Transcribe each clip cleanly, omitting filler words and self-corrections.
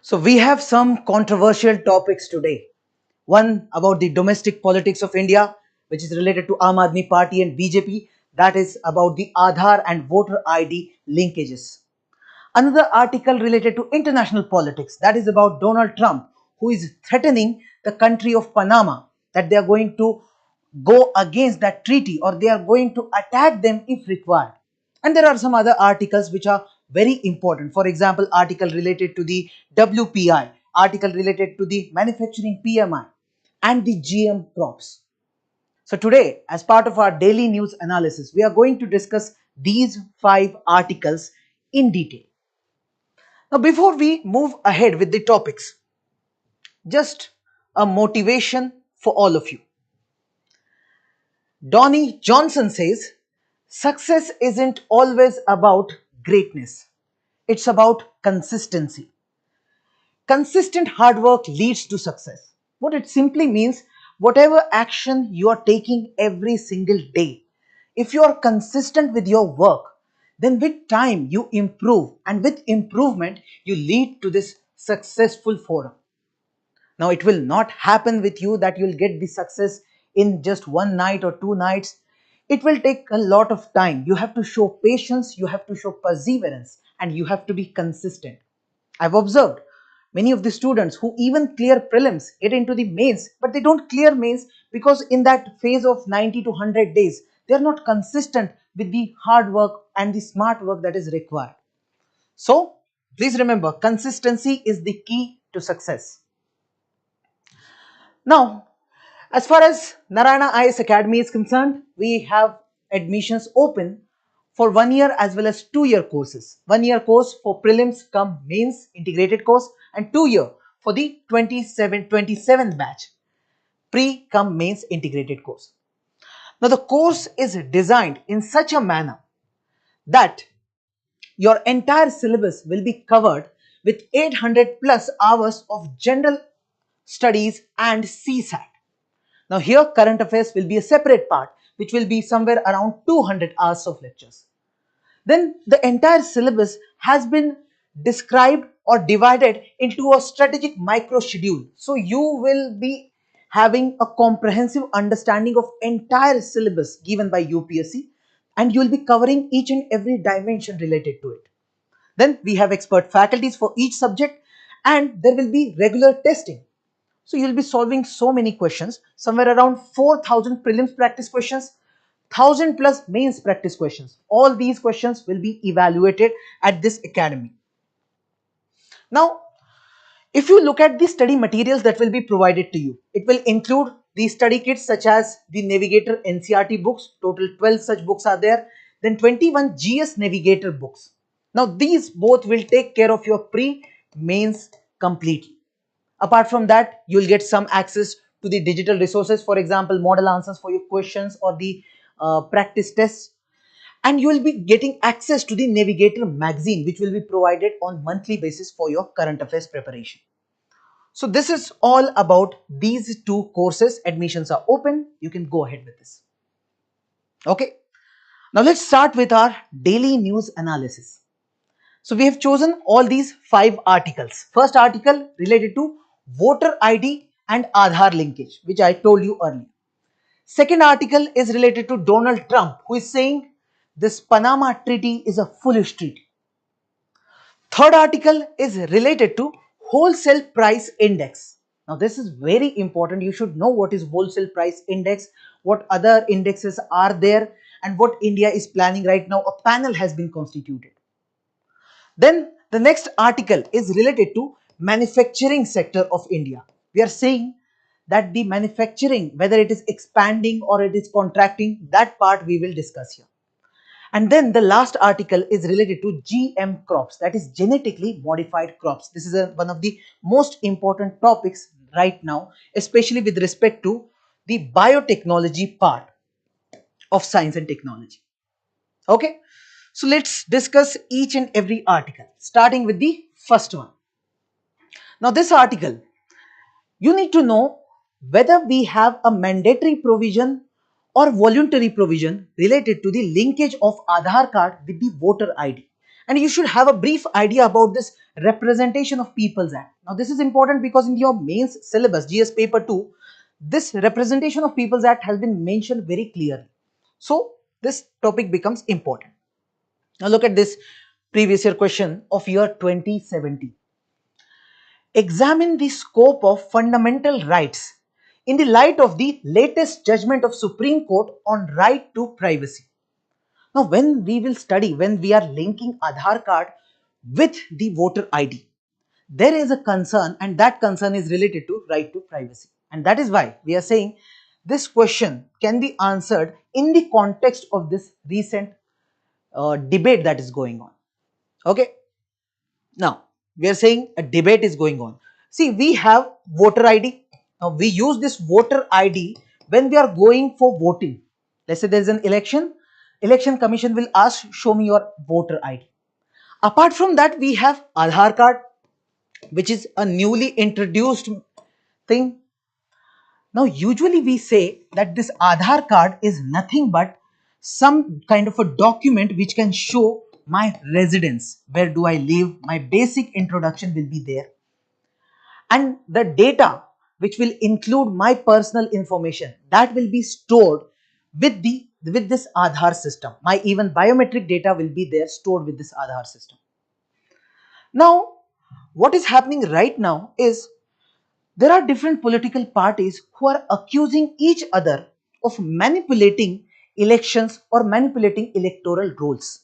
So we have some controversial topics today. One about the domestic politics of India, which is related to Aam Aadmi Party and BJP. That is about the Aadhar and voter ID linkages. Another article related to international politics, that is about Donald Trump, who is threatening the country of Panama that they are going to go against that treaty or they are going to attack them if required. And there are some other articles which are very important. For example, article related to the WPI, article related to the manufacturing PMI and the GM crops. So today, as part of our daily news analysis, we are going to discuss these 5 articles in detail. Now, before we move ahead with the topics, just a motivation for all of you. Donnie Johnson says, success isn't always about greatness. It's about consistency. Consistent hard work leads to success. What it simply means, whatever action you are taking every single day, if you are consistent with your work, then with time you improve, and with improvement you lead to this successful forum. Now, it will not happen with you that you'll get the success in just one night or 2 nights. It will take a lot of time. You have to show patience, you have to show perseverance, and you have to be consistent. I've observed many of the students who even clear prelims get into the mains, but they don't clear mains because in that phase of 90 to 100 days, they are not consistent with the hard work and the smart work that is required. So, please remember, consistency is the key to success. Now, as far as Narayana IS Academy is concerned, we have admissions open for 1 year as well as 2 year courses. 1 year course for prelims cum mains integrated course, and 2 year for the 27 batch pre cum mains integrated course. Now, the course is designed in such a manner that your entire syllabus will be covered with 800 plus hours of general studies and CSAT. Now here current affairs will be a separate part, which will be somewhere around 200 hours of lectures. Then the entire syllabus has been described or divided into a strategic micro schedule. So you will be having a comprehensive understanding of entire syllabus given by UPSC, and you will be covering each and every dimension related to it. Then we have expert faculties for each subject, and there will be regular testing. So you'll be solving so many questions, somewhere around 4,000 prelims practice questions, 1,000 plus mains practice questions. All these questions will be evaluated at this academy. Now, if you look at the study materials that will be provided to you, it will include the study kits such as the Navigator NCERT books. Total 12 such books are there. Then 21 GS Navigator books. Now, these both will take care of your pre-mains completely. Apart from that, you will get some access to the digital resources, for example, model answers for your questions or the practice tests. And you will be getting access to the Navigator magazine, which will be provided on monthly basis for your current affairs preparation. So this is all about these 2 courses. Admissions are open. You can go ahead with this. Okay. Now let's start with our daily news analysis. So we have chosen all these 5 articles. First article related to voter ID and Aadhar linkage, which I told you earlier. Second article is related to Donald Trump, who is saying this Panama Treaty is a foolish treaty. Third article is related to Wholesale Price Index. Now this is very important. You should know what is Wholesale Price Index, what other indexes are there, and what India is planning right now. A panel has been constituted. Then the next article is related to manufacturing sector of India. We are saying that the manufacturing, whether it is expanding or it is contracting, that part we will discuss here. And then the last article is related to GM crops, that is genetically modified crops. This is one of the most important topics right now, especially with respect to the biotechnology part of science and technology. Okay. So let's discuss each and every article, starting with the first one. Now this article, you need to know whether we have a mandatory provision or voluntary provision related to the linkage of Aadhar card with the voter ID. And you should have a brief idea about this Representation of Peoples Act. Now this is important because in your mains syllabus GS paper 2, this Representation of Peoples Act has been mentioned very clearly. So this topic becomes important. Now look at this previous year question of year 2017. Examine the scope of fundamental rights in the light of the latest judgment of Supreme Court on right to privacy. Now, when we will study, when we are linking Aadhaar card with the voter ID, there is a concern, and that concern is related to right to privacy. And that is why we are saying this question can be answered in the context of this recent debate that is going on. Okay. Now, we are saying a debate is going on. See, we have voter ID. Now, we use this voter ID when we are going for voting. Let's say there is an election. Election Commission will ask, show me your voter ID. Apart from that, we have Aadhaar card, which is a newly introduced thing. Now, usually we say that this Aadhaar card is nothing but some kind of a document which can show my residence. Where do I live? My basic introduction will be there. And the data which will include my personal information, that will be stored with this Aadhaar system. My even biometric data will be there stored with this Aadhaar system. Now, what is happening right now is there are different political parties who are accusing each other of manipulating elections or manipulating electoral rolls.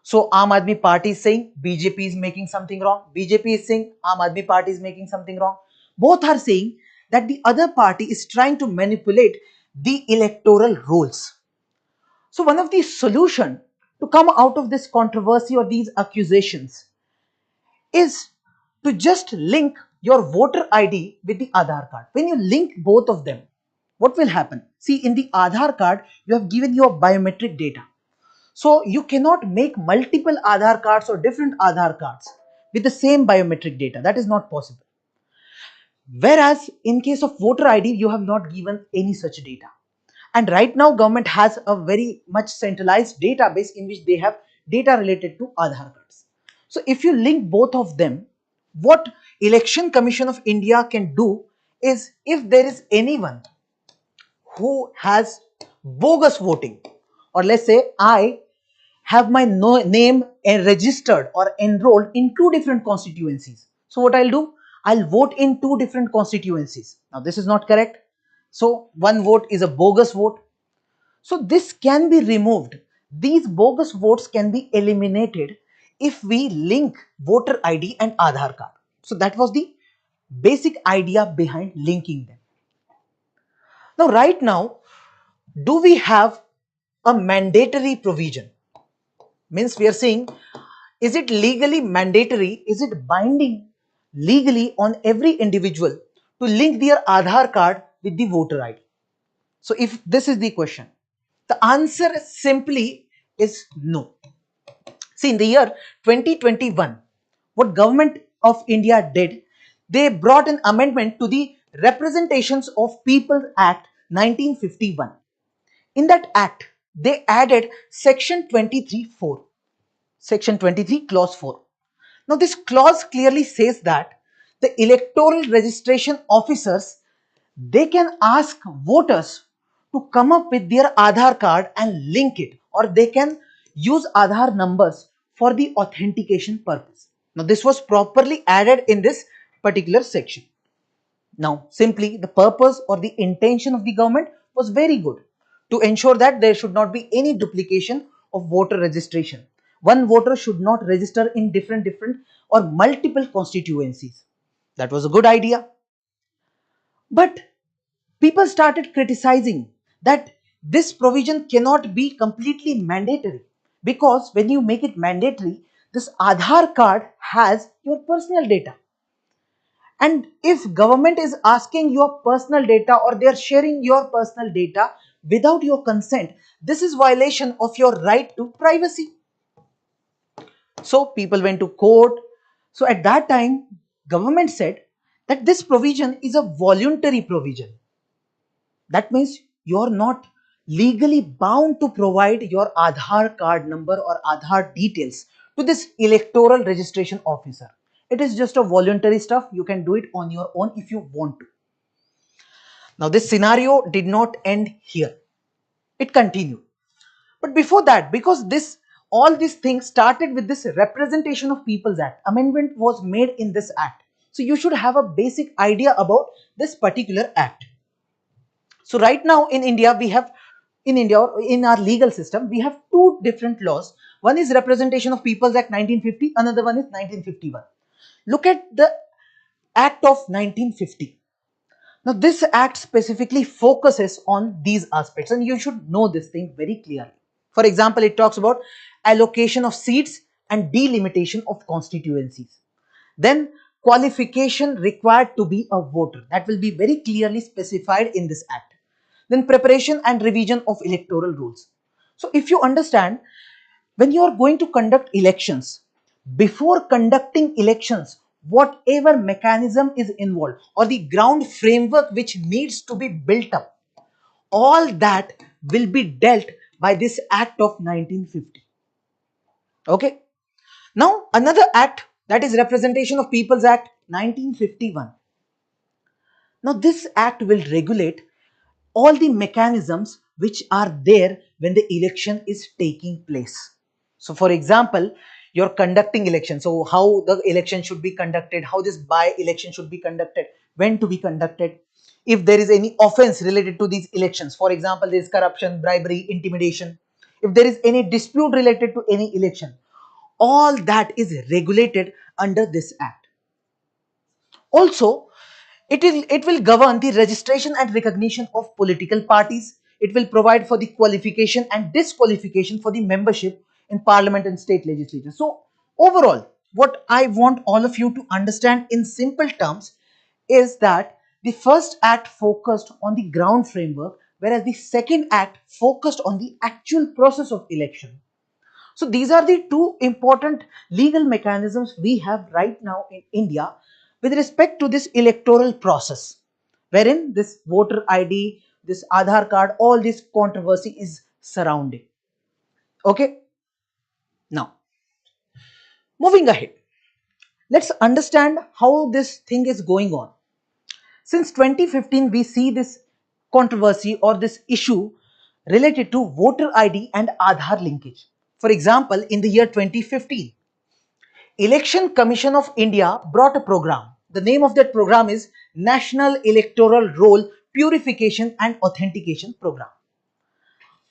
So Aam Aadmi Party is saying BJP is making something wrong. BJP is saying Aam Aadmi Party is making something wrong. Both are saying that the other party is trying to manipulate the electoral rolls. So one of the solution to come out of this controversy or these accusations is to just link your voter ID with the Aadhaar card. When you link both of them, what will happen? See, in the Aadhaar card, you have given your biometric data. So you cannot make multiple Aadhaar cards or different Aadhaar cards with the same biometric data. That is not possible. Whereas in case of voter ID, you have not given any such data. And right now government has a very much centralized database in which they have data related to Aadhaar cards. So if you link both of them, what Election Commission of India can do is, if there is anyone who has bogus voting, or let's say I have my name registered or enrolled in two different constituencies. So what I'll do, I'll vote in two different constituencies. Now this is not correct. So one vote is a bogus vote. So this can be removed. These bogus votes can be eliminated if we link voter ID and Aadhaar card. So that was the basic idea behind linking them. Now right now, do we have a mandatory provision? Means we are saying, is it legally mandatory? Is it binding legally on every individual to link their Aadhaar card with the voter ID? So if this is the question, the answer simply is no. See, in the year 2021, what Government of India did, they brought an amendment to the Representations of People Act 1951. In that act, they added section 23(4). Section 23, clause 4. Now, this clause clearly says that the electoral registration officers, they can ask voters to come up with their Aadhaar card and link it, or they can use Aadhaar numbers for the authentication purpose. Now, this was properly added in this particular section. Now, simply the purpose or the intention of the government was very good, to ensure that there should not be any duplication of voter registration. One voter should not register in different or multiple constituencies. That was a good idea. But people started criticizing that this provision cannot be completely mandatory, because when you make it mandatory, this Aadhaar card has your personal data. And if government is asking your personal data, or they are sharing your personal data without your consent, this is violation of your right to privacy. So people went to court. So at that time, government said that this provision is a voluntary provision. That means you are not legally bound to provide your Aadhaar card number or Aadhaar details to this electoral registration officer. It is just a voluntary stuff. You can do it on your own if you want to. Now, this scenario did not end here. It continued. But before that, because this all these things started with this Representation of People's Act, amendment was made in this act. So you should have a basic idea about this particular act. So right now in India, we have in India or in our legal system, we have two different laws. One is Representation of People's Act 1950, another one is 1951. Look at the Act of 1950. Now, this act specifically focuses on these aspects, and you should know this thing very clearly. For example, it talks about allocation of seats and delimitation of constituencies. Then, qualification required to be a voter. That will be very clearly specified in this act. Then, preparation and revision of electoral rules. So, if you understand, when you are going to conduct elections, before conducting elections, whatever mechanism is involved or the ground framework which needs to be built up, all that will be dealt by this act of 1950. Okay. Now another act, that is Representation of People's Act 1951. Now this act will regulate all the mechanisms which are there when the election is taking place. So for example, you're conducting election. So how the election should be conducted, how this by election should be conducted, when to be conducted, if there is any offense related to these elections. For example, there is corruption, bribery, intimidation. If there is any dispute related to any election, all that is regulated under this act. Also, it will govern the registration and recognition of political parties. It will provide for the qualification and disqualification for the membership in parliament and state legislature. So overall, what I want all of you to understand in simple terms is that the first act focused on the ground framework, whereas the second act focused on the actual process of election. So these are the two important legal mechanisms we have right now in India with respect to this electoral process, wherein this voter ID, this Aadhar card, all this controversy is surrounding. Okay, now moving ahead, let's understand how this thing is going on. Since 2015, we see this controversy or this issue related to voter ID and Aadhar linkage. For example, in the year 2015, Election Commission of India brought a program. The name of that program is National Electoral Roll Purification and Authentication Program.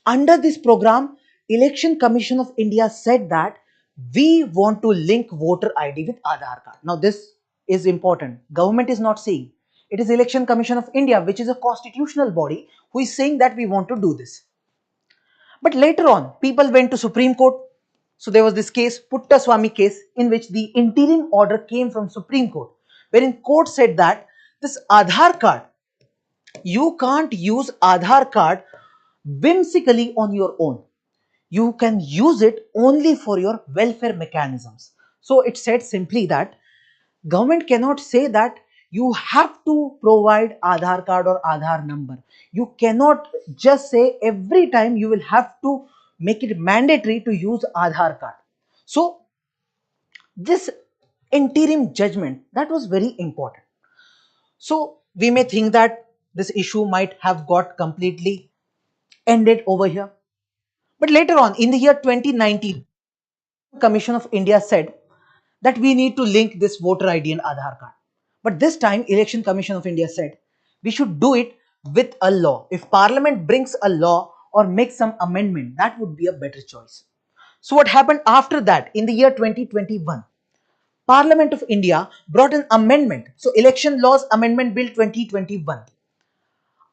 Under this program, Election Commission of India said that we want to link voter ID with Aadhar card. Now this is important. Government is not saying. It is Election Commission of India, which is a constitutional body, who is saying that we want to do this. But later on, people went to Supreme Court. So there was this case, Puttaswamy case, in which the interim order came from Supreme Court, wherein court said that this Aadhar card, you can't use Aadhar card whimsically on your own. You can use it only for your welfare mechanisms. So it said simply that government cannot say that you have to provide Aadhar card or Aadhar number. You cannot just say every time you will have to make it mandatory to use Aadhar card. So this interim judgment, that was very important. So we may think that this issue might have got completely ended over here. But later on in the year 2019, Commission of India said that we need to link this voter ID and Aadhar card. But this time Election Commission of India said we should do it with a law. If Parliament brings a law or makes some amendment, that would be a better choice. So what happened after that in the year 2021? Parliament of India brought an amendment. So Election Laws Amendment Bill 2021,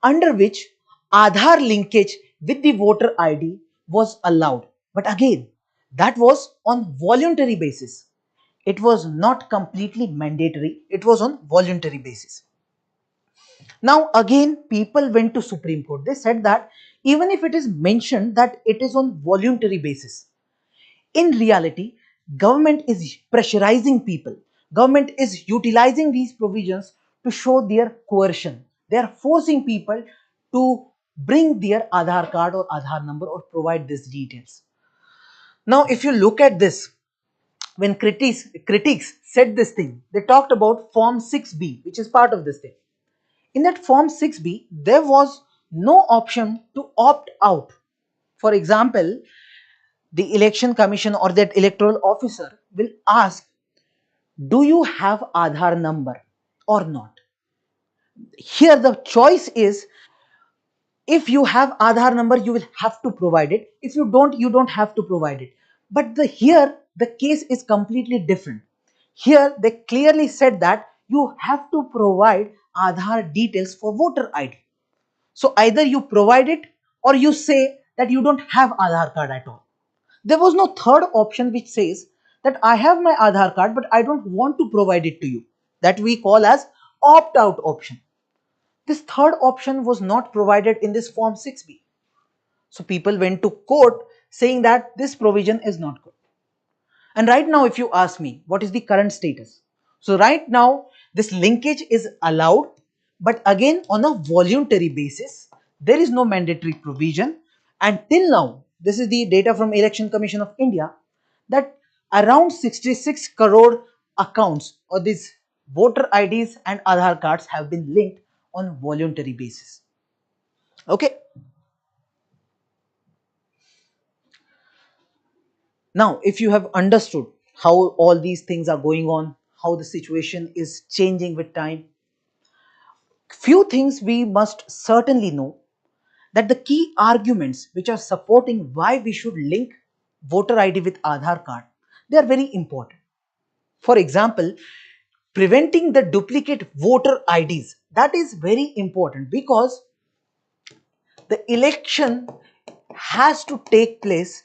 under which Aadhar linkage with the voter ID was allowed. But again, that was on voluntary basis. It was not completely mandatory. It was on voluntary basis. Now again, people went to Supreme Court. They said that even if it is mentioned that it is on voluntary basis, in reality, government is pressurizing people. Government is utilizing these provisions to show their coercion. They are forcing people to bring their Aadhar card or Aadhar number or provide these details. Now, if you look at this, when critics said this thing, they talked about Form 6B, which is part of this thing. In that Form 6B, there was no option to opt out. For example, the election commission or that electoral officer will ask, do you have Aadhaar number or not? Here the choice is, if you have Aadhaar number, you will have to provide it. If you don't, you don't have to provide it. But here the case is completely different. Here they clearly said that you have to provide Aadhaar details for voter ID. So either you provide it or you say that you don't have Aadhaar card at all. There was no third option which says that I have my Aadhaar card but I don't want to provide it to you. That we call as opt-out option. This third option was not provided in this Form 6B. So people went to court saying that this provision is not good. And right now, if you ask me, what is the current status? So right now, this linkage is allowed, but again on a voluntary basis. There is no mandatory provision. And till now, this is the data from Election Commission of India, that around 66 crore accounts or these voter IDs and Aadhaar cards have been linked on voluntary basis. Okay. Now, if you have understood how all these things are going on, how the situation is changing with time, few things we must certainly know, that the key arguments which are supporting why we should link voter ID with Aadhaar card, they are very important. For example, preventing the duplicate voter IDs, that is very important, because the election has to take place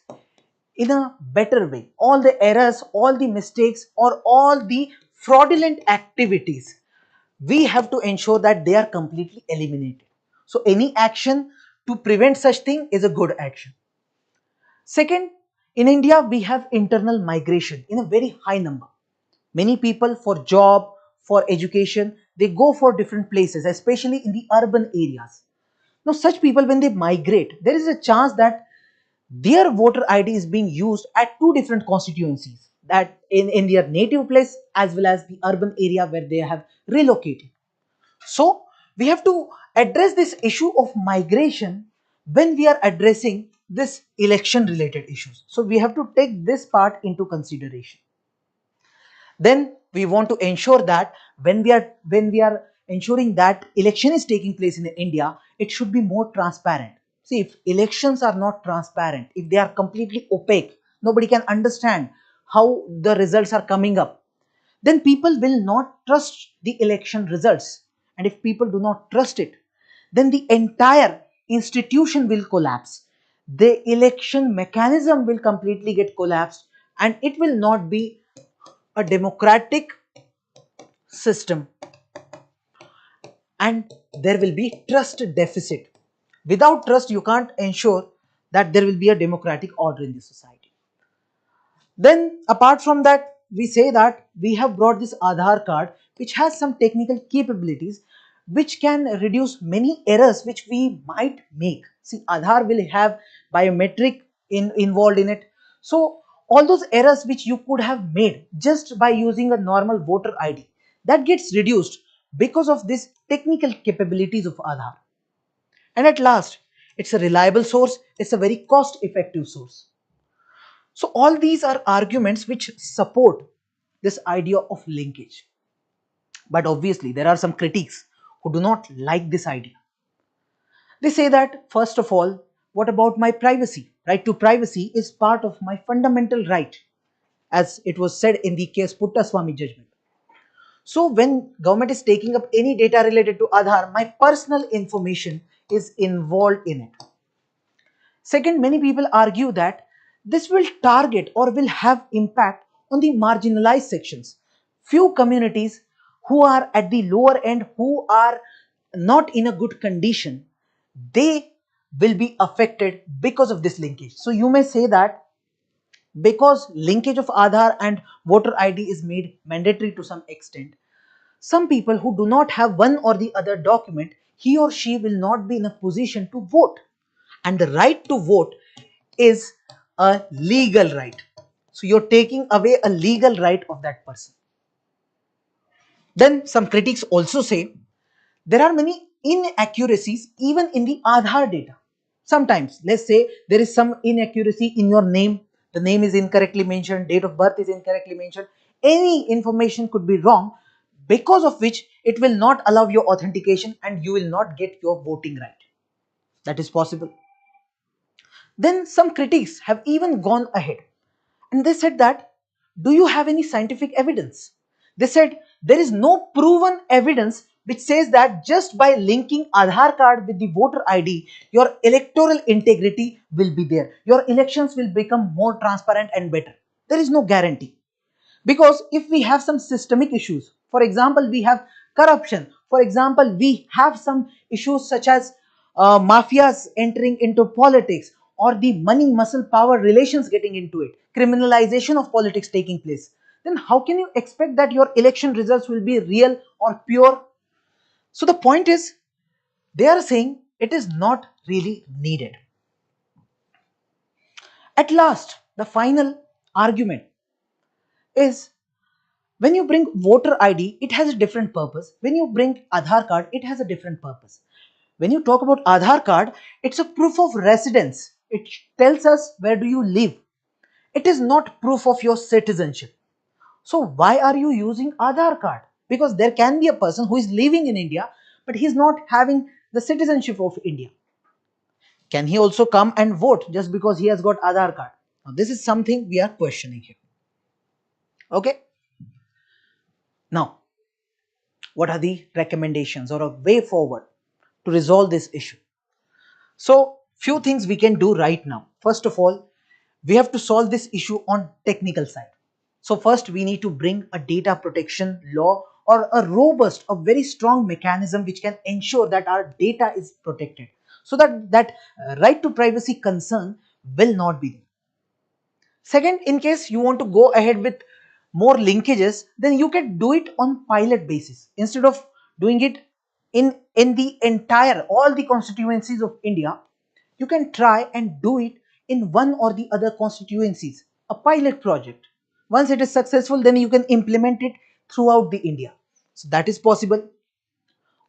in a better way. All the errors, all the mistakes, or all the fraudulent activities, we have to ensure that they are completely eliminated. So any action to prevent such thing is a good action. Second, in India, we have internal migration in a very high number. Many people for job, for education, they go for different places, especially in the urban areas. Now, such people, when they migrate, there is a chance that their voter ID is being used at two different constituencies, that in their native place as well as the urban area where they have relocated. So we have to address this issue of migration when we are addressing this election related issues. So we have to take this part into consideration. Then we want to ensure that when we are ensuring that election is taking place in India, it should be more transparent. See, if elections are not transparent, if they are completely opaque, nobody can understand how the results are coming up, then people will not trust the election results. And if people do not trust it, then the entire institution will collapse. The election mechanism will completely get collapsed, and it will not be a democratic system, and there will be trust deficit. Without trust, you can't ensure that there will be a democratic order in the society. Then apart from that, we say that we have brought this Aadhaar card which has some technical capabilities which can reduce many errors which we might make. See, Aadhaar will have biometric involved in it. So all those errors which you could have made just by using a normal voter ID, that gets reduced because of this technical capabilities of Aadhaar. And at last, it's a reliable source, it's a very cost effective source. So all these are arguments which support this idea of linkage. But obviously there are some critics who do not like this idea. They say that, first of all, what about my privacy? Right to privacy is part of my fundamental right, as it was said in the case Puttaswamy judgment. So when government is taking up any data related to Aadhaar, my personal information is involved in it. Second, many people argue that this will target or will have impact on the marginalized sections. Few communities who are at the lower end, who are not in a good condition, they will be affected because of this linkage. So you may say that because linkage of Aadhaar and voter ID is made mandatory to some extent, some people who do not have one or the other document, he or she will not be in a position to vote. And the right to vote is a legal right. So you're taking away a legal right of that person. Then some critics also say there are many inaccuracies even in the Aadhaar data. Sometimes, let's say there is some inaccuracy in your name, the name is incorrectly mentioned, date of birth is incorrectly mentioned, any information could be wrong, because of which it will not allow your authentication and you will not get your voting right. That is possible. Then some critics have even gone ahead and they said that, do you have any scientific evidence? They said there is no proven evidence which says that just by linking Aadhaar card with the voter ID, your electoral integrity will be there. Your elections will become more transparent and better. There is no guarantee. Because if we have some systemic issues, for example, we have corruption, for example, we have some issues such as mafias entering into politics, or the money muscle power relations getting into it, criminalization of politics taking place, then how can you expect that your election results will be real or pure? So the point is, they are saying it is not really needed. At last, the final argument is, when you bring voter ID, it has a different purpose. When you bring Aadhaar card, it has a different purpose. When you talk about Aadhaar card, it's a proof of residence. It tells us where do you live. It is not proof of your citizenship. So why are you using Aadhaar card? Because there can be a person who is living in India, but he's not having the citizenship of India. Can he also come and vote just because he has got Aadhaar card? Now this is something we are questioning here. Okay. Now, what are the recommendations or a way forward to resolve this issue? So few things we can do right now. First of all, we have to solve this issue on technical side. So first we need to bring a data protection law, or a robust, a very strong mechanism which can ensure that our data is protected, so that right to privacy concern will not be there. Second, in case you want to go ahead with more linkages, then you can do it on pilot basis instead of doing it in the entire all the constituencies of India. You can try and do it in one or the other constituencies, a pilot project. Once it is successful, then you can implement it throughout the India. So that is possible.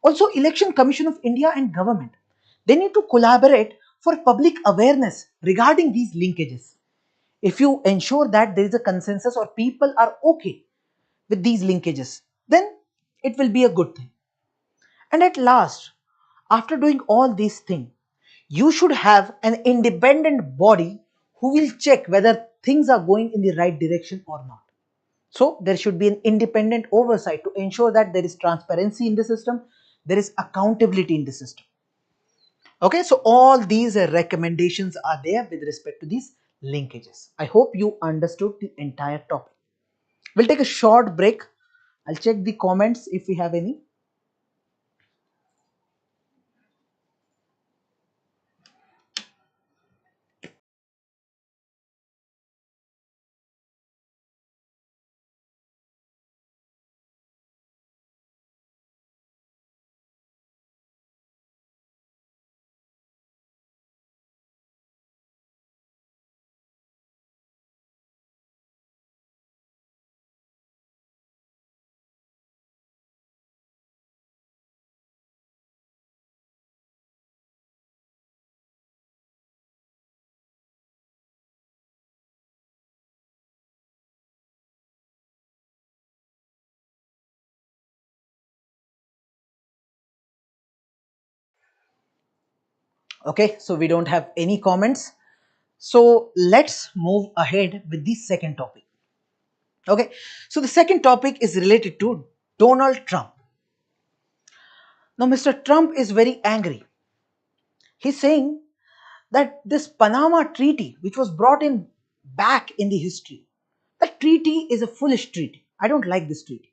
Also, Election Commission of India and government, they need to collaborate for public awareness regarding these linkages. If you ensure that there is a consensus or people are okay with these linkages, then it will be a good thing. And at last, after doing all these things, you should have an independent body who will check whether things are going in the right direction or not. So there should be an independent oversight to ensure that there is transparency in the system, there is accountability in the system. Okay, so all these recommendations are there with respect to these linkages. I hope you understood the entire topic. We'll take a short break. I'll check the comments if we have any. Okay, so we don't have any comments. So let's move ahead with the second topic. Okay, so the second topic is related to Donald Trump. Now, Mr. Trump is very angry. He's saying that this Panama Treaty, which was brought in back in the history, that treaty is a foolish treaty. I don't like this treaty.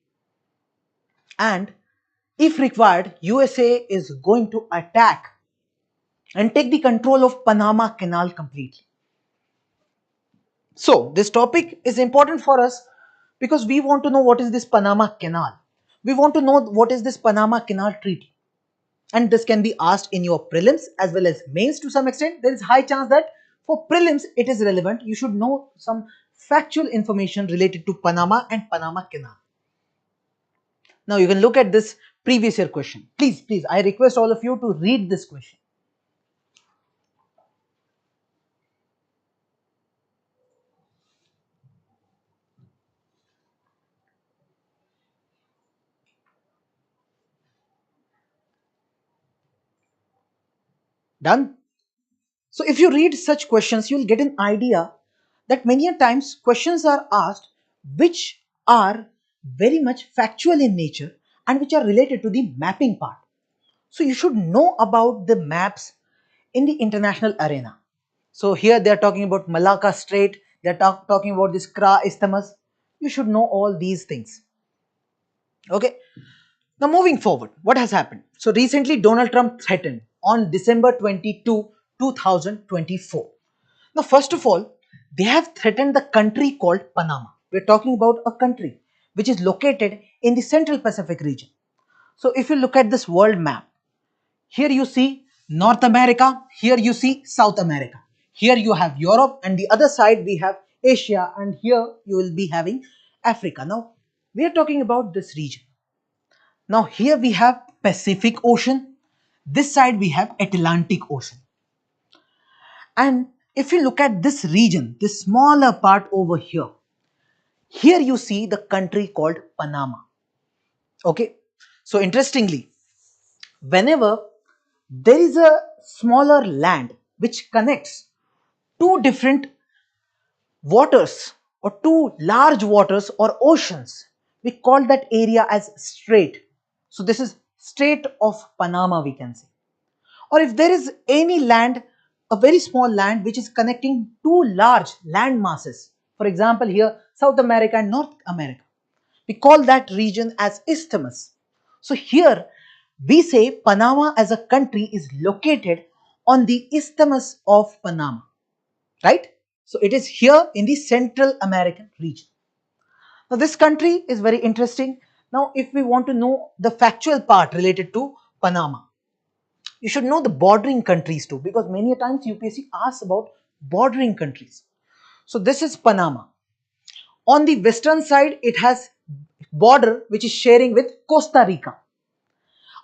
And if required, USA is going to attack and take the control of Panama Canal completely. So this topic is important for us because we want to know what is this Panama Canal. We want to know what is this Panama Canal Treaty. And this can be asked in your prelims as well as mains to some extent. There is high chance that for prelims it is relevant. You should know some factual information related to Panama and Panama Canal. Now you can look at this previous year question. Please, I request all of you to read this question. Done? So if you read such questions, you will get an idea that many a times questions are asked which are very much factual in nature and which are related to the mapping part. So you should know about the maps in the international arena. So here they are talking about Malacca Strait, they are talking about this Kra Isthmus. You should know all these things. Okay. Now moving forward, what has happened? So recently Donald Trump threatened on December 22, 2024. Now first of all, they have threatened the country called Panama. We're talking about a country which is located in the Central Pacific region. So if you look at this world map, here you see North America, here you see South America. Here you have Europe and the other side we have Asia, and here you will be having Africa. Now we are talking about this region. Now here we have Pacific Ocean, this side we have Atlantic Ocean. And if you look at this region, this smaller part over here, here you see the country called Panama. Okay, so interestingly, whenever there is a smaller land which connects two different waters or two large waters or oceans, we call that area as strait. So this is Strait of Panama, we can say. Or if there is any land, a very small land which is connecting two large land masses, for example here South America and North America, we call that region as isthmus. So here we say Panama as a country is located on the isthmus of Panama, right? So it is here in the Central American region. Now this country is very interesting. Now if we want to know the factual part related to Panama, you should know the bordering countries too, because many a times UPSC asks about bordering countries. So this is Panama. On the western side, it has border which is sharing with Costa Rica.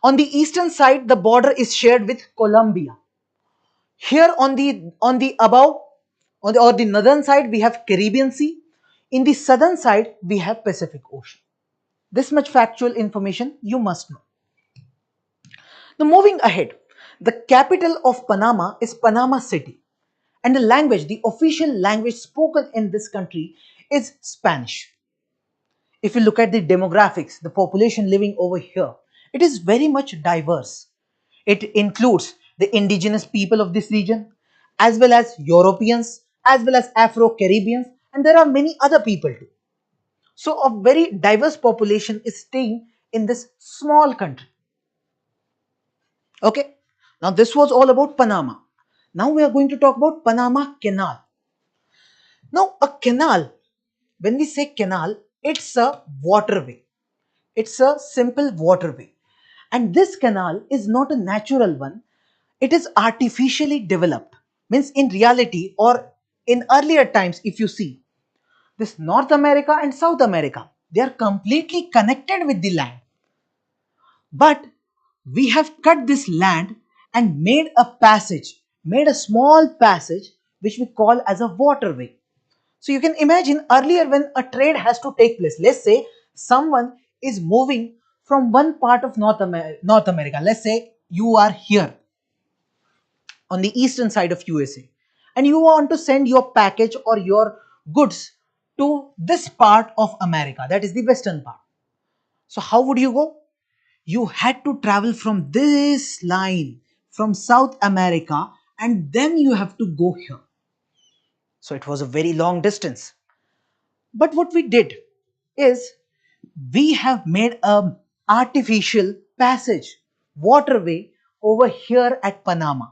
On the eastern side, the border is shared with Colombia. Here on the above or the northern side, we have Caribbean Sea. In the southern side, we have Pacific Ocean. This much factual information you must know. Now moving ahead, the capital of Panama is Panama City, and the language, the official language spoken in this country is Spanish. If you look at the demographics, the population living over here, it is very much diverse. It includes the indigenous people of this region, as well as Europeans, as well as Afro-Caribbeans, and there are many other people too. So a very diverse population is staying in this small country. Okay, now this was all about Panama. Now we are going to talk about Panama Canal. Now a canal, when we say canal, it's a waterway. It's a simple waterway. And this canal is not a natural one. It is artificially developed. Means in reality or in earlier times, if you see, this North America and South America, they are completely connected with the land. But we have cut this land and made a passage, made a small passage which we call as a waterway. So you can imagine earlier when a trade has to take place, let's say someone is moving from one part of North America. Let's say you are here on the eastern side of USA and you want to send your package or your goods to this part of America, that is the western part. So how would you go? You had to travel from this line from South America and then you have to go here. So it was a very long distance. But what we did is we have made an artificial passage, waterway over here at Panama.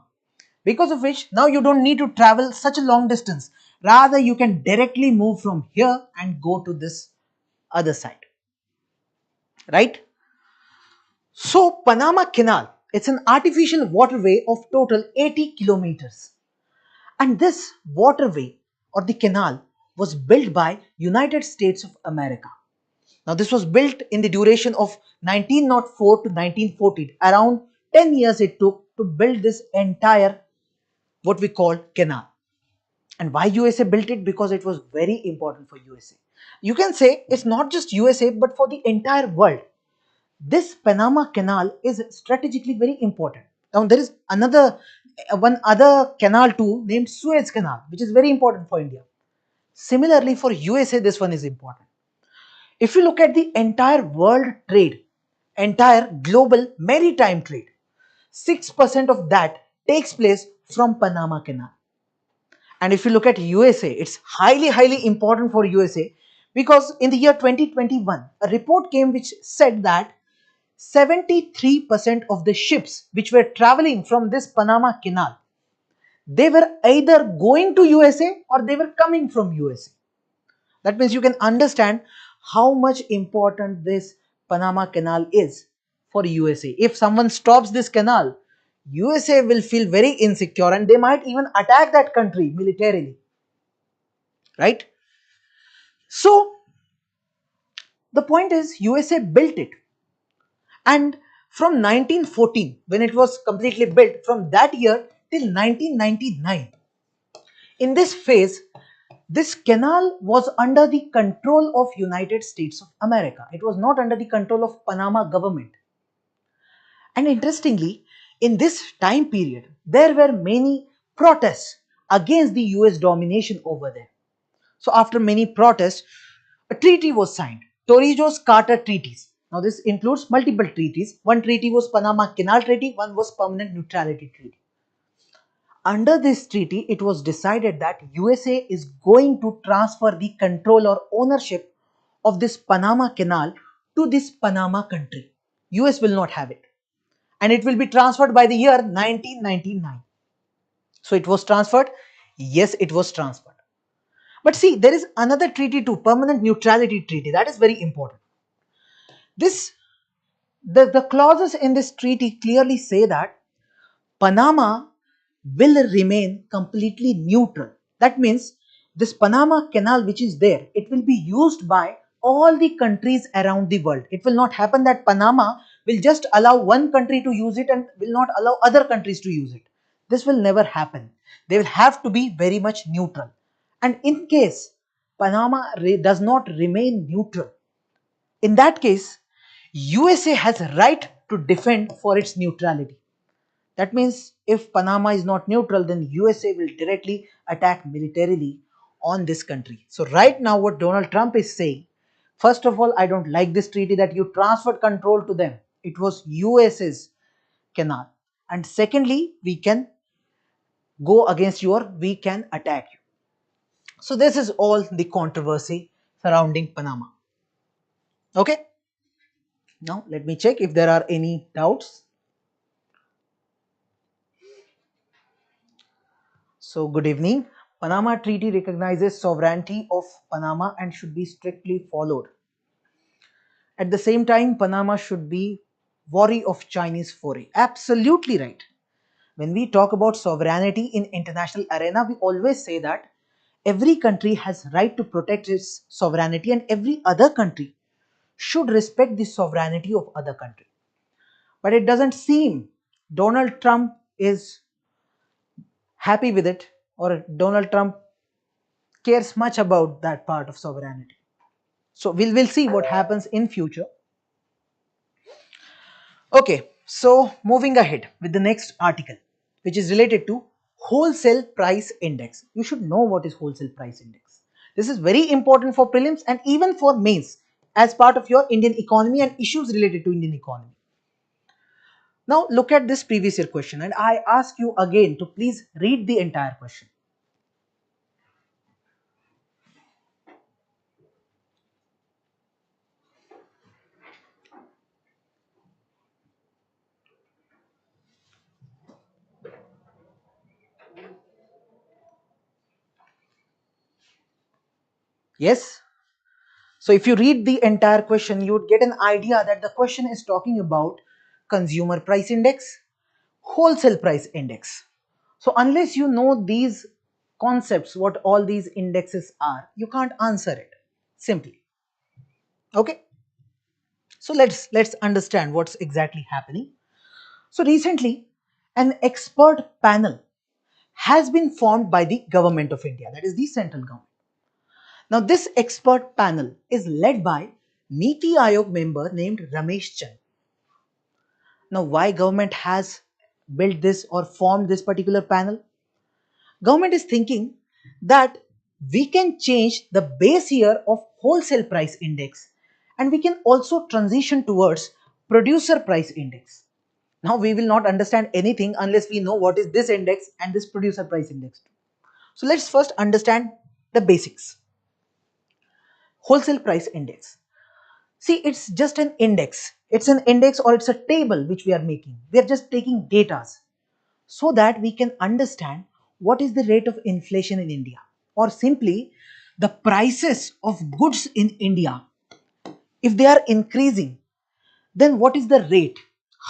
Because of which now you don't need to travel such a long distance. Rather you can directly move from here and go to this other side. Right? So Panama Canal, it's an artificial waterway of total 80 kilometers. And this waterway or the canal was built by United States of America. Now this was built in the duration of 1904 to 1940. Around 10 years it took to build this entire what we call canal. And why USA built it? Because it was very important for USA. You can say it's not just USA but for the entire world. This Panama Canal is strategically very important. Now there is another one other canal too named Suez Canal, which is very important for India. Similarly for USA this one is important. If you look at the entire world trade, entire global maritime trade, 6% of that takes place from Panama Canal. And if you look at USA, it's highly important for USA because in the year 2021, a report came which said that 73% of the ships which were traveling from this Panama Canal, they were either going to USA or they were coming from USA. That means you can understand how much important this Panama Canal is for USA. If someone stops this canal, USA will feel very insecure and they might even attack that country militarily, right? So the point is USA built it, and from 1914 when it was completely built, from that year till 1999, in this phase this canal was under the control of United States of America. It was not under the control of Panama government. And interestingly, in this time period, there were many protests against the US domination over there. So after many protests, a treaty was signed, Torrijos Carter treaties. Now this includes multiple treaties. One treaty was Panama Canal Treaty, one was Permanent Neutrality Treaty. Under this treaty, it was decided that USA is going to transfer the control or ownership of this Panama Canal to this Panama country. US will not have it. And it will be transferred by the year 1999. So it was transferred? Yes, it was transferred. But see, there is another treaty too, Permanent Neutrality Treaty. That is very important. This, the clauses in this treaty clearly say that Panama will remain completely neutral. That means this Panama Canal which is there, it will be used by all the countries around the world. It will not happen that Panama will just allow one country to use it and will not allow other countries to use it. This will never happen. They will have to be very much neutral. And in case Panama does not remain neutral, in that case, USA has a right to defend for its neutrality. That means if Panama is not neutral, then USA will directly attack militarily on this country. So right now what Donald Trump is saying, first of all, I don't like this treaty that you transferred control to them. It was US's canal. And secondly, we can go against you or we can attack you. So this is all the controversy surrounding Panama. Okay. Now let me check if there are any doubts. So good evening. Panama Treaty recognizes sovereignty of Panama and should be strictly followed. At the same time, Panama should be wary of Chinese foray. Absolutely right. When we talk about sovereignty in international arena, we always say that every country has right to protect its sovereignty and every other country should respect the sovereignty of other country. But it doesn't seem Donald Trump is happy with it, or Donald Trump cares much about that part of sovereignty. So we'll see what happens in future. Okay, so moving ahead with the next article, which is related to wholesale price index. You should know what is wholesale price index. This is very important for prelims and even for mains as part of your Indian economy and issues related to Indian economy. Now look at this previous year question and I ask you again to please read the entire question. Yes? So if you read the entire question, you would get an idea that the question is talking about consumer price index, wholesale price index. So unless you know these concepts, what all these indexes are, you can't answer it simply. Okay, so let's understand what's exactly happening. So recently, an expert panel has been formed by the government of India, that is the central government. Now, this expert panel is led by Niti Aayog member named Ramesh Chand. Now, why government has built this or formed this particular panel? Government is thinking that we can change the base year of wholesale price index and we can also transition towards producer price index. Now, we will not understand anything unless we know what is this index and this producer price index. So, let's first understand the basics. Wholesale price index. See, it's just an index. It's an index or it's a table which we are making. We are just taking data so that we can understand what is the rate of inflation in India, or simply the prices of goods in India. If they are increasing, then what is the rate?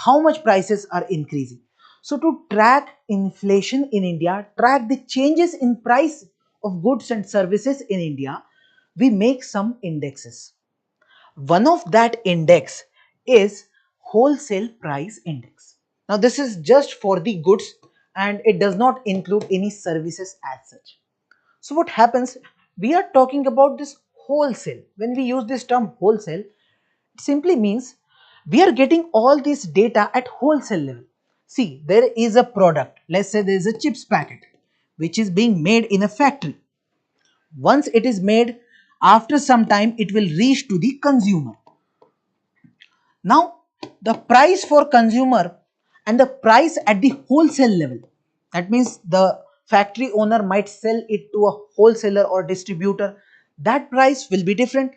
How much prices are increasing? So to track inflation in India, track the changes in price of goods and services in India, we make some indexes. One of that index is wholesale price index. Now this is just for the goods and it does not include any services as such. So what happens? We are talking about this wholesale. When we use this term wholesale, it simply means we are getting all this data at wholesale level. See, there is a product. Let's say there is a chips packet which is being made in a factory. Once it is made, after some time it will reach to the consumer. Now, the price for consumer and the price at the wholesale level, that means the factory owner might sell it to a wholesaler or distributor, that price will be different.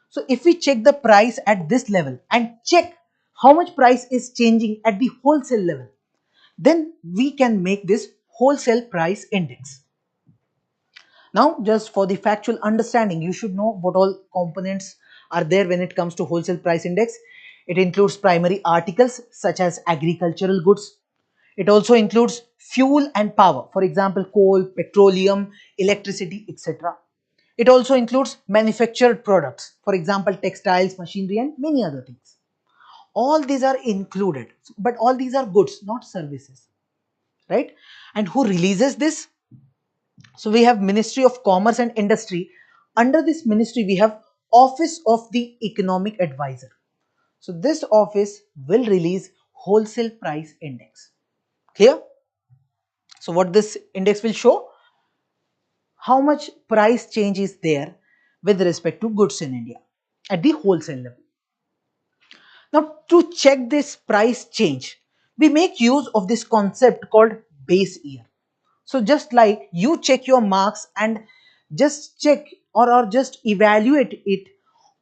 So, if we check the price at this level and check how much price is changing at the wholesale level, then we can make this wholesale price index. Now, just for the factual understanding, you should know what all components are there when it comes to wholesale price index. It includes primary articles such as agricultural goods. It also includes fuel and power, for example, coal, petroleum, electricity, etc. It also includes manufactured products, for example, textiles, machinery, and many other things. All these are included, but all these are goods, not services, right? And who releases this? So we have Ministry of Commerce and Industry. Under this ministry, we have Office of the Economic Advisor. So this office will release wholesale price index. Clear? So what this index will show? How much price change is there with respect to goods in India at the wholesale level. Now to check this price change, we make use of this concept called base year. So just like you check your marks and just check or just evaluate it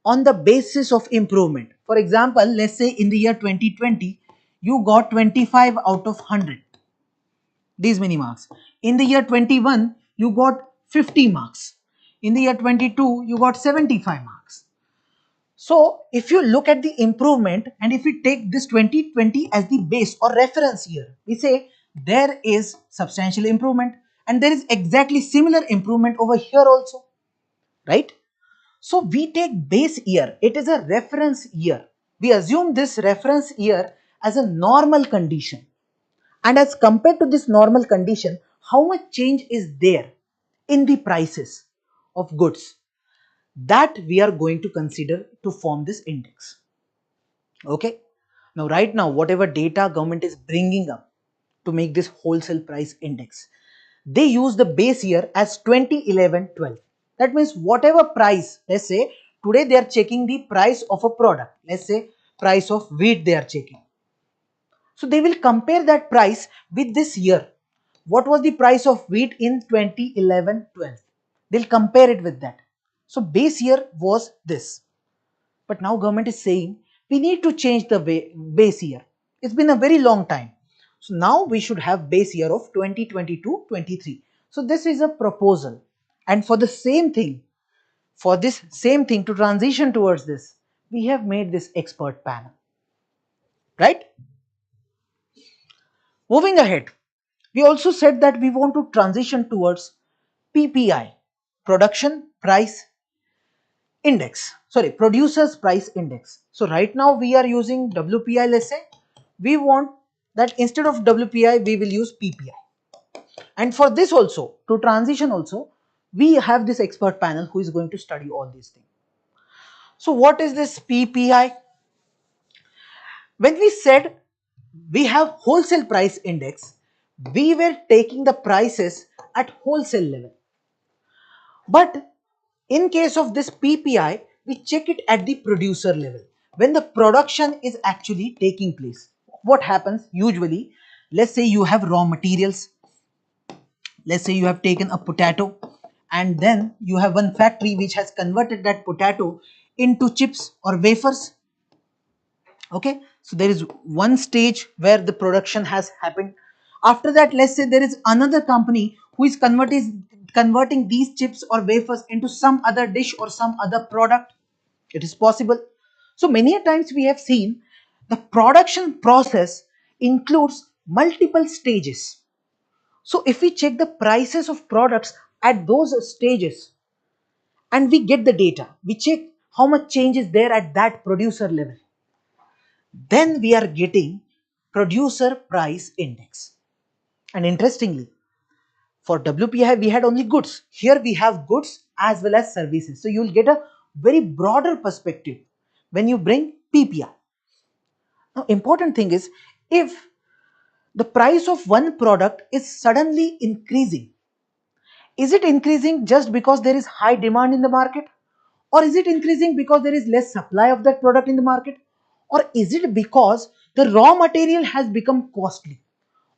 on the basis of improvement. For example, let's say in the year 2020, you got 25 out of 100. These many marks. In the year 21, you got 50 marks. In the year 22, you got 75 marks. So if you look at the improvement and if we take this 2020 as the base or reference year, we say there is substantial improvement and there is exactly similar improvement over here also, right? So we take base year, it is a reference year. We assume this reference year as a normal condition, and as compared to this normal condition, how much change is there in the prices of goods, that we are going to consider to form this index. Okay, now right now whatever data government is bringing up to make this wholesale price index, they use the base year as 2011-12. That means whatever price, let's say today they are checking the price of a product, let's say price of wheat they are checking. So they will compare that price with this year. What was the price of wheat in 2011-12? They'll compare it with that. So base year was this. But now government is saying we need to change the base year. It's been a very long time. So now we should have base year of 2022-23. So this is a proposal. And for the same thing, for this same thing to transition towards this, we have made this expert panel. Right? Moving ahead, we also said that we want to transition towards PPI, production price index, sorry, producers price index. So right now we are using WPI, let's say. We want that instead of WPI we will use PPI. And for this also, to transition also, we have this expert panel who is going to study all these things. So what is this PPI? When we said we have wholesale price index, we were taking the prices at wholesale level. But in case of this PPI, we check it at the producer level. When the production is actually taking place, what happens usually? Let's say you have raw materials. Let's say you have taken a potato and then you have one factory which has converted that potato into chips or wafers. Okay, so there is one stage where the production has happened. After that, let's say there is another company who is converting these chips or wafers into some other dish or some other product. It is possible. So many a times we have seen the production process includes multiple stages. So if we check the prices of products at those stages and we get the data, we check how much change is there at that producer level, then we are getting producer price index. And interestingly, for WPI we had only goods. Here we have goods as well as services. So you will get a very broader perspective when you bring PPI. Now important thing is, if the price of one product is suddenly increasing, is it increasing just because there is high demand in the market? Or is it increasing because there is less supply of that product in the market? Or is it because the raw material has become costly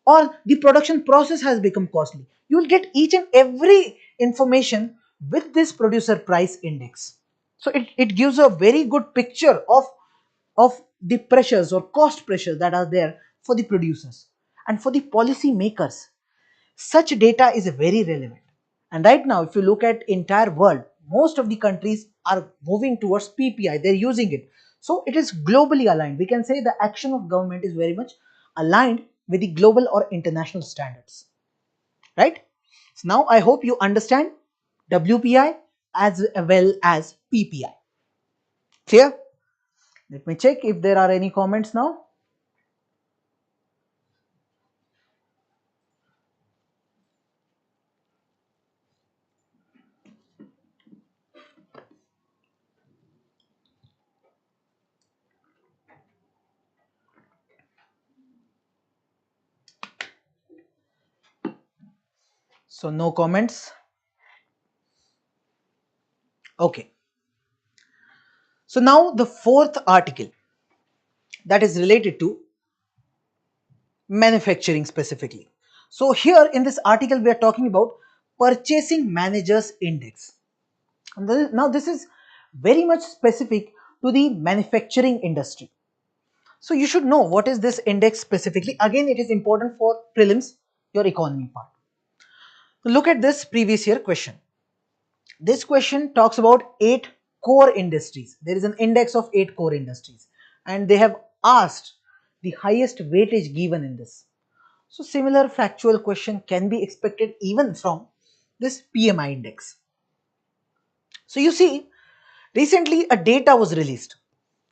or the production process has become costly? You will get each and every information with this producer price index. So it gives a very good picture of the pressures or cost pressures that are there for the producers. And for the policy makers, such data is very relevant. And right now, if you look at entire world, most of the countries are moving towards PPI. They're using it. So it is globally aligned. We can say the action of government is very much aligned with the global or international standards. Right? So now I hope you understand WPI as well as PPI. Clear? Let me check if there are any comments now. So no comments. Okay. So now the fourth article that is related to manufacturing specifically. So here in this article we are talking about purchasing managers index. Now this is very much specific to the manufacturing industry. So you should know what is this index specifically. Again, it is important for prelims, your economy part. So look at this previous year question. This question talks about 8 core industries. There is an index of 8 core industries and they have asked the highest weightage given in this. So similar factual question can be expected even from this PMI index. So you see, recently a data was released.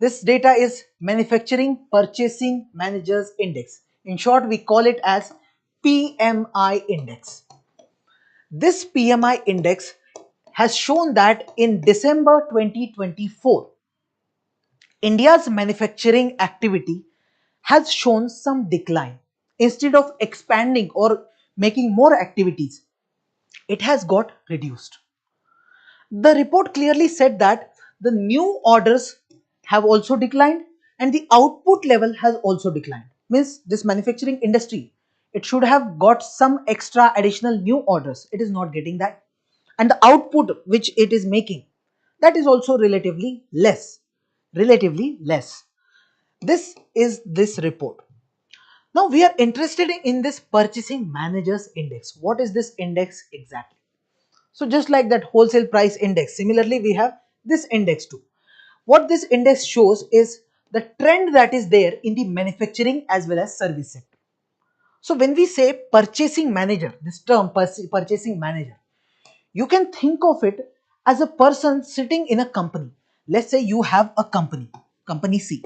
This data is Manufacturing Purchasing Managers Index. In short, we call it as PMI index. This PMI index has shown that in December 2024, India's manufacturing activity has shown some decline. Instead of expanding or making more activities, it has got reduced. The report clearly said that the new orders have also declined and the output level has also declined. Means this manufacturing industry, it should have got some extra additional new orders. It is not getting that. And the output which it is making, that is also relatively less. Relatively less. This is this report. Now we are interested in this purchasing managers index. What is this index exactly? So just like that wholesale price index, similarly we have this index too. What this index shows is the trend that is there in the manufacturing as well as service sector. So when we say purchasing manager, this term purchasing manager, You can think of it as a person sitting in a company. Let's say you have a company, company C.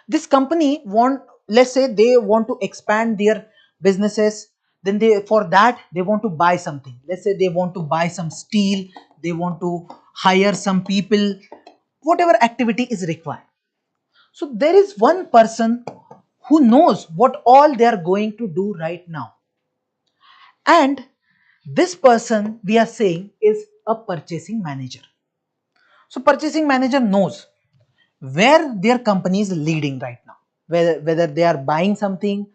This company want, let's say they want to expand their businesses, then they, for that they want to buy something. Let's say they want to buy some steel, they want to hire some people, whatever activity is required. So there is one person who knows what all they are going to do right now, and this person we are saying is a purchasing manager. So purchasing manager knows where their company is leading right now, whether they are buying something,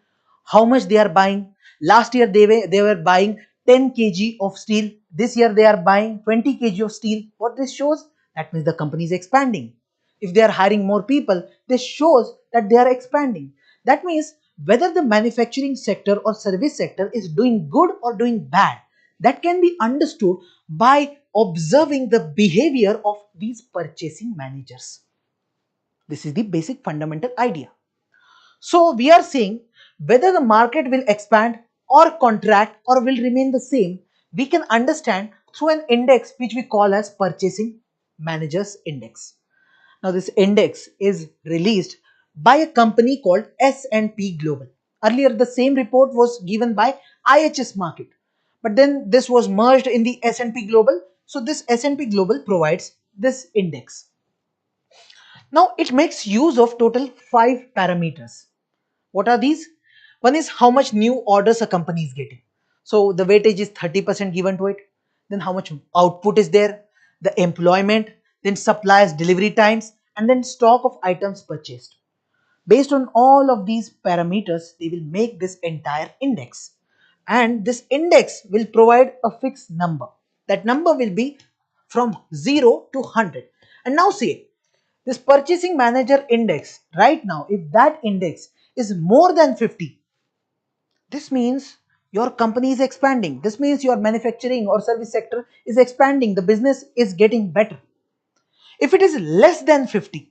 how much they are buying. Last year they were buying 10 kg of steel, this year they are buying 20 kg of steel. What this shows? That means the company is expanding. If they are hiring more people, this shows that they are expanding. That means whether the manufacturing sector or service sector is doing good or doing bad, that can be understood by observing the behavior of these purchasing managers. This is the basic fundamental idea. So we are saying whether the market will expand or contract or will remain the same, we can understand through an index which we call as purchasing managers index. Now this index is released by a company called S&P Global. Earlier the same report was given by IHS Market, but then this was merged in the S&P Global. So this S&P Global provides this index. Now it makes use of total 5 parameters. What are these? One is how much new orders a company is getting. So the weightage is 30% given to it. Then how much output is there, the employment, then suppliers delivery times, and then stock of items purchased. Based on all of these parameters, they will make this entire index. And this index will provide a fixed number. That number will be from 0 to 100. And now say, this purchasing manager index right now, if that index is more than 50, this means your company is expanding. This means your manufacturing or service sector is expanding. The business is getting better. If it is less than 50,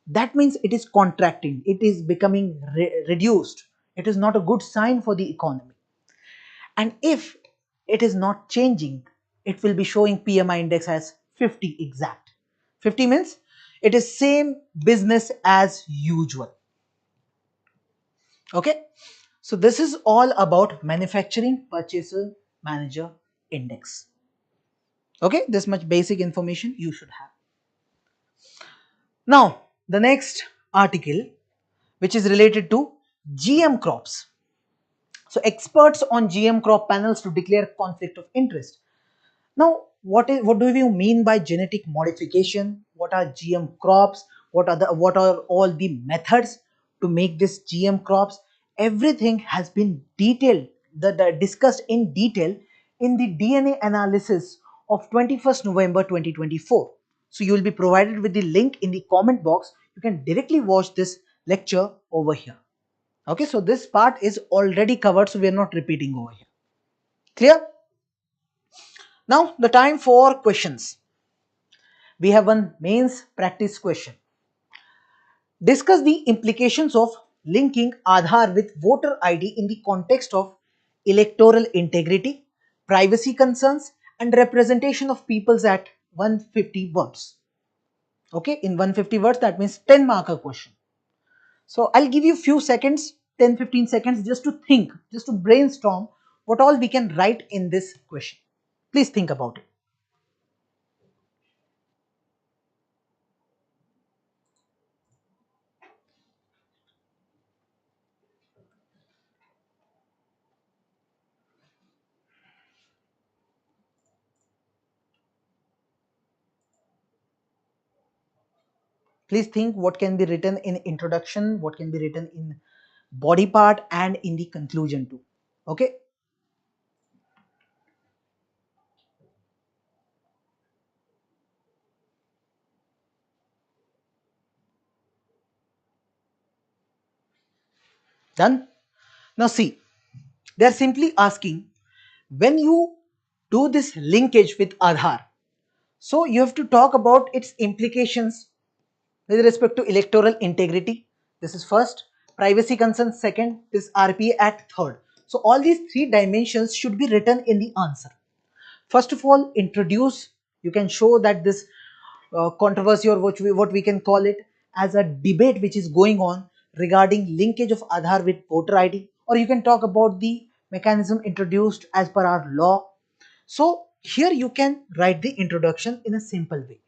that means it is contracting. It is becoming reduced. It is not a good sign for the economy. And if it is not changing, it will be showing PMI index as 50 exact. 50 means it is same business as usual. Okay, so this is all about manufacturing purchaser manager index. Okay, this much basic information you should have. Now the next article, which is related to GM crops. So experts on GM crop panels to declare conflict of interest. Now, what do you mean by genetic modification? What are GM crops? What are all the methods to make this GM crops? Everything has been detailed, discussed in detail in the DNA analysis of 21st November 2024. So you will be provided with the link in the comment box. You can directly watch this lecture over here. Okay, so this part is already covered, so we are not repeating over here. Clear? Now the time for questions. We have one mains practice question. Discuss the implications of linking Aadhaar with voter ID in the context of electoral integrity, privacy concerns, and representation of peoples at 150 words. Okay, in 150 words, that means 10 marker question. So I'll give you few seconds, 10-15 seconds, just to think, just to brainstorm what all we can write in this question. Please think about it. Please think what can be written in introduction, what can be written in body part, and in the conclusion too. Okay. Done? Now see, they are simply asking, when you do this linkage with Aadhaar, so you have to talk about its implications with respect to electoral integrity. This is first. Privacy concerns second. This RPA Act third. So all these three dimensions should be written in the answer. First of all, introduce, you can show that this controversy, or what we can call it as a debate which is going on regarding linkage of Aadhaar with voter ID, or you can talk about the mechanism introduced as per our law. So here you can write the introduction in a simple way.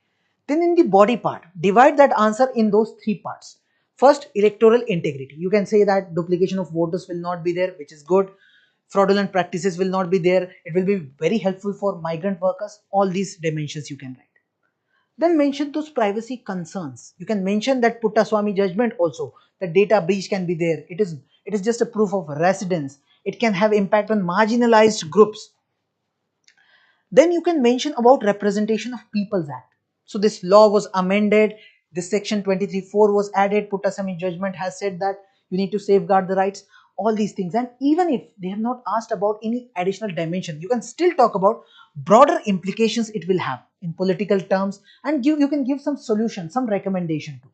Then in the body part, divide that answer in those three parts. First, electoral integrity. You can say that duplication of voters will not be there, which is good. Fraudulent practices will not be there. It will be very helpful for migrant workers. All these dimensions you can write. Then mention those privacy concerns. You can mention that Puttaswamy judgment also. The data breach can be there. It is just a proof of residence. It can have impact on marginalized groups. Then you can mention about Representation of Peoples Act. So this law was amended, this section 23(4) was added, Puttaswamy judgment has said that you need to safeguard the rights, all these things. And even if they have not asked about any additional dimension, you can still talk about broader implications it will have in political terms, and you can give some solution, some recommendation too.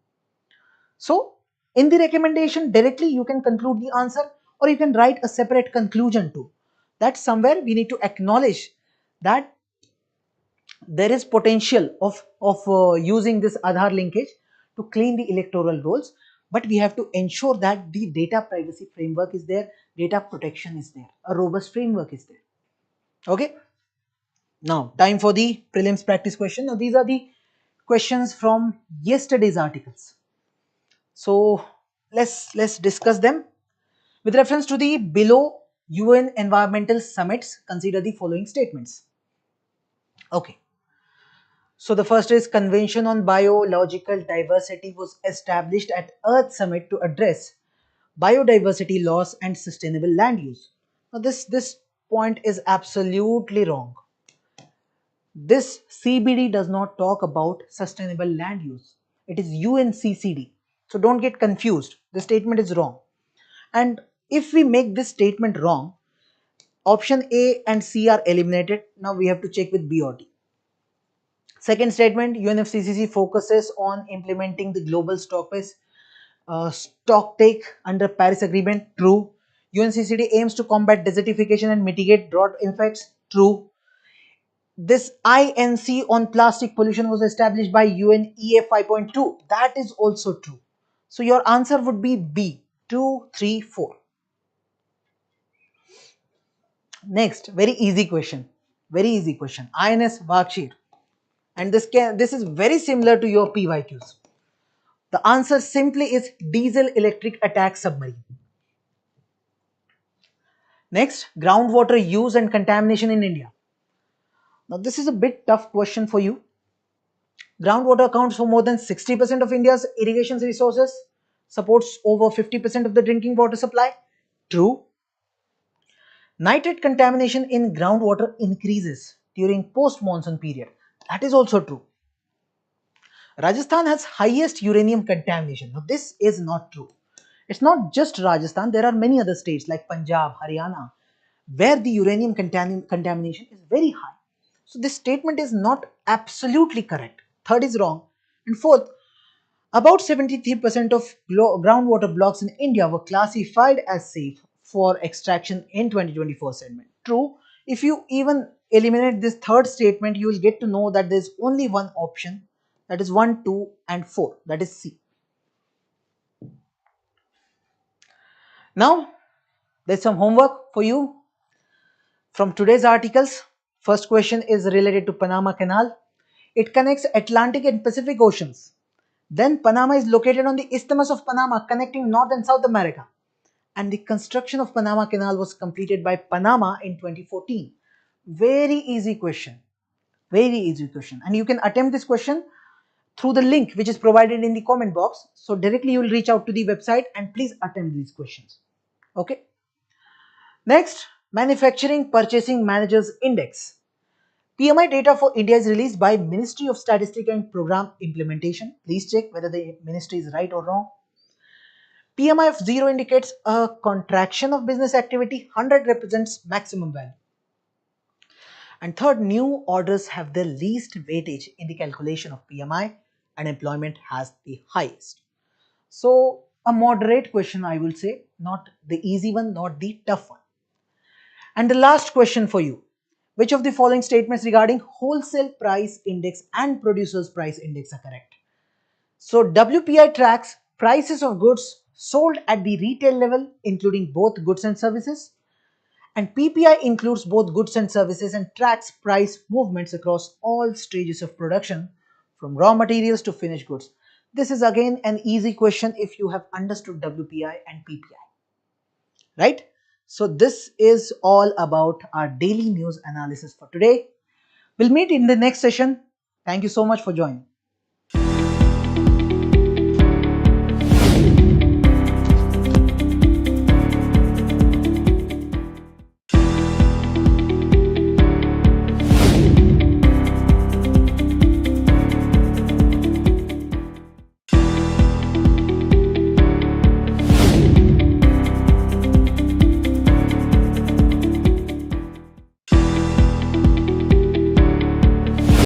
So in the recommendation directly you can conclude the answer, or you can write a separate conclusion too. That somewhere we need to acknowledge that there is potential of using this Aadhaar linkage to clean the electoral rolls, but we have to ensure that the data privacy framework is there, data protection is there, a robust framework is there. Okay, now time for the prelims practice question. Now these are the questions from yesterday's articles, so let's discuss them. With reference to the below UN environmental summits, consider the following statements. Okay, so the first is Convention on Biological Diversity was established at Earth Summit to address biodiversity loss and sustainable land use. Now this point is absolutely wrong. This CBD does not talk about sustainable land use. It is UNCCD. So don't get confused. The statement is wrong. And if we make this statement wrong, option A and C are eliminated. Now we have to check with B or D. Second statement, UNFCCC focuses on implementing the global stock take under Paris Agreement. True. UNCCD aims to combat desertification and mitigate drought effects. True. This INC on plastic pollution was established by UNEA 5.2. That is also true. So your answer would be B, 2, 3, 4. Next, very easy question. Very easy question. INS worksheet. And this is very similar to your PYQs. The answer simply is diesel electric attack submarine. Next, groundwater use and contamination in India. Now this is a bit tough question for you. Groundwater accounts for more than 60% of India's irrigation resources, supports over 50% of the drinking water supply. True. Nitrate contamination in groundwater increases during post-monsoon period. That is also true. Rajasthan has highest uranium contamination. Now this is not true. It's not just Rajasthan, there are many other states like Punjab, Haryana, where the uranium contamination is very high. So this statement is not absolutely correct. Third is wrong. And fourth, about 73% of groundwater blocks in India were classified as safe for extraction in 2024 segment. True. If you even eliminate this third statement, you will get to know that there is only one option, that is 1, 2 and 4, that is C. Now there's some homework for you from today's articles. First question is related to Panama Canal. It connects Atlantic and Pacific Oceans. Then Panama is located on the Isthmus of Panama, connecting North and South America. And the construction of Panama Canal was completed by Panama in 2014. Very easy question. Very easy question. And you can attempt this question through the link which is provided in the comment box. So directly you will reach out to the website and please attempt these questions. Okay. Next, Manufacturing Purchasing Managers Index. PMI data for India is released by Ministry of Statistics and Program Implementation. Please check whether the ministry is right or wrong. PMI of 0 indicates a contraction of business activity. 100 represents maximum value. And third, new orders have the least weightage in the calculation of PMI and employment has the highest. So a moderate question, I will say, not the easy one, not the tough one. And the last question for you. Which of the following statements regarding wholesale price index and producers price index are correct? So WPI tracks prices of goods sold at the retail level, including both goods and services. And PPI includes both goods and services and tracks price movements across all stages of production, from raw materials to finished goods. This is again an easy question if you have understood WPI and PPI, right? So this is all about our daily news analysis for today. We'll meet in the next session. Thank you so much for joining.